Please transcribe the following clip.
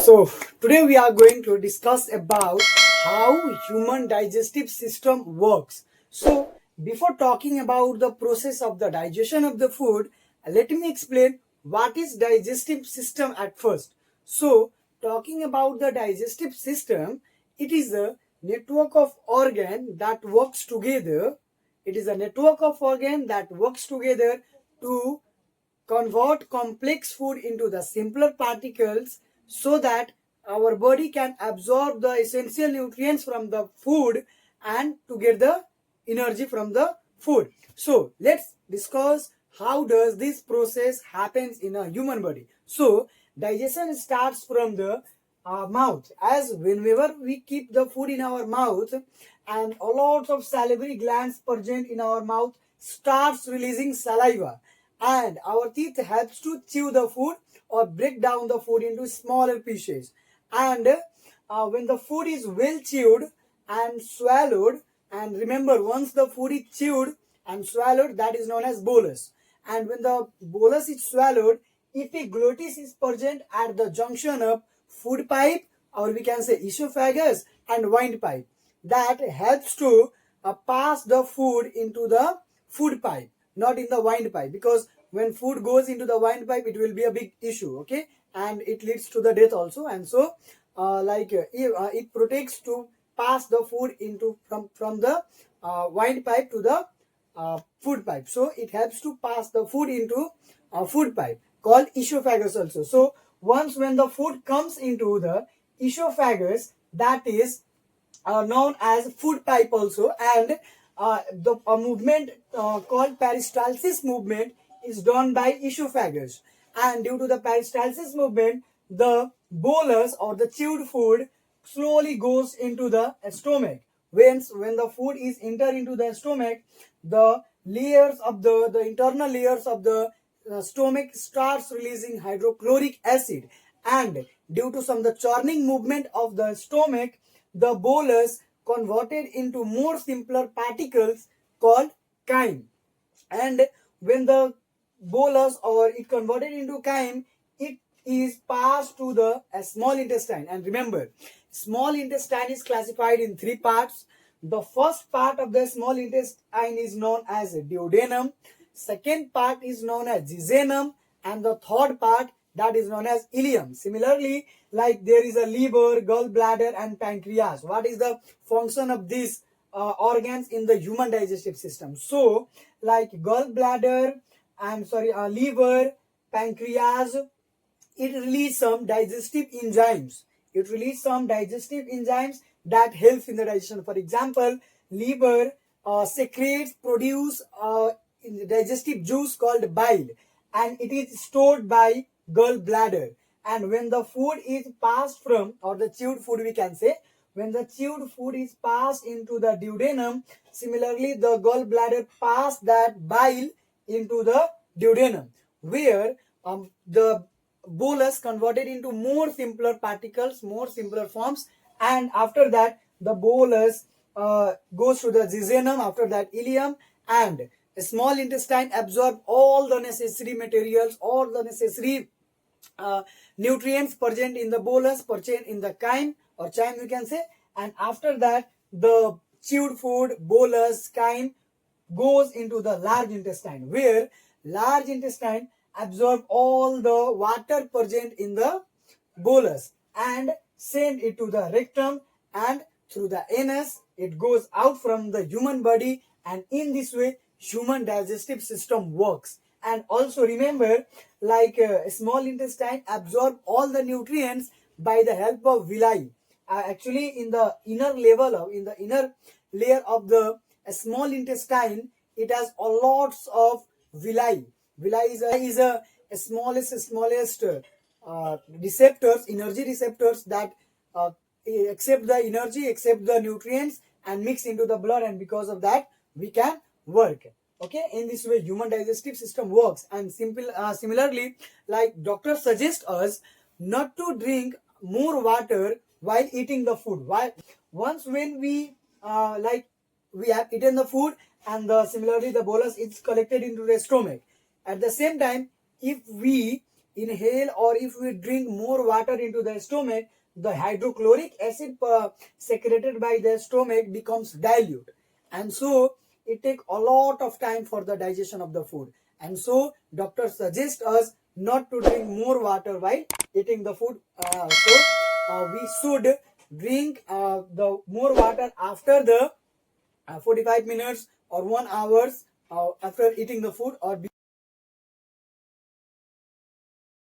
So today we are going to discuss about how human digestive system works. So before talking about the process of the digestion of the food, let me explain what is digestive system at first. So talking about the digestive system, it is a network of organ that works together. It is a network of organ that works together to convert complex food into the simpler particles so that our body can absorb the essential nutrients from the food and to get the energy from the food. So let's discuss how does this process happens in a human body. So digestion starts from the mouth, as whenever we keep the food in our mouth and a lot of salivary glands present in our mouth starts releasing saliva, and our teeth helps to chew the food or break down the food into smaller pieces. And when the food is well chewed and swallowed, and remember, once the food is chewed and swallowed, that is known as bolus. And when the bolus is swallowed, epiglottis is present at the junction of food pipe, or we can say esophagus, and windpipe, that helps to pass the food into the food pipe, not in the windpipe, because when food goes into the windpipe it will be a big issue, okay, and it leads to the death also. And so it protects to pass the food into from the windpipe to the food pipe. So it helps to pass the food into a food pipe called esophagus also. So once when the food comes into the esophagus, that is known as food pipe also. And the movement called peristalsis movement is done by esophagus, and due to the peristalsis movement the bolus or the chewed food slowly goes into the stomach. When the food is enter into the stomach, the layers of the internal layers of the stomach starts releasing hydrochloric acid, and due to some the churning movement of the stomach, the bolus converted into more simpler particles called chyme. And when the bolus or it converted into chyme, it is passed to the small intestine. And remember, small intestine is classified in three parts. The first part of the small intestine is known as duodenum, second part is known as jejunum, and the third part, that is known as ileum. Similarly, like there is a liver, gallbladder, and pancreas. What is the function of these organs in the human digestive system? So like gallbladder, liver, pancreas, it releases some digestive enzymes. It releases some digestive enzymes that helps in the digestion. For example, liver produce digestive juice called bile, and it is stored by gallbladder. And when the food is passed from, or the chewed food we can say, when the chewed food is passed into the duodenum, similarly the gallbladder pass that bile into the duodenum, where the bolus converted into more simpler particles, more simpler forms, and after that the bolus goes to the jejunum, after that ileum, and a small intestine absorb all the necessary materials, all the necessary nutrients present in the bolus, present in the chyme or chyme you can say, and after that the chewed food, bolus, chyme goes into the large intestine, where large intestine absorb all the water present in the bolus and send it to the rectum, and through the anus it goes out from the human body, and in this way human digestive system works. And also remember, like small intestine absorb all the nutrients by the help of villi. Actually in the inner layer of the small intestine, it has a lots of villi. Villi is a smallest receptors, energy receptors that accept the energy, accept the nutrients and mix into the blood, and because of that we can work. Okay, in this way human digestive system works. And similarly, like doctors suggest us not to drink more water while eating the food. Why? Once when we we have eaten the food, and similarly the bolus is collected into the stomach. At the same time, if we inhale or if we drink more water into the stomach, the hydrochloric acid secreted by the stomach becomes dilute, and so it take a lot of time for the digestion of the food. And so doctor suggest us not to drink more water while eating the food. We should drink the more water after the 45 minutes or 1 hour after eating the food, or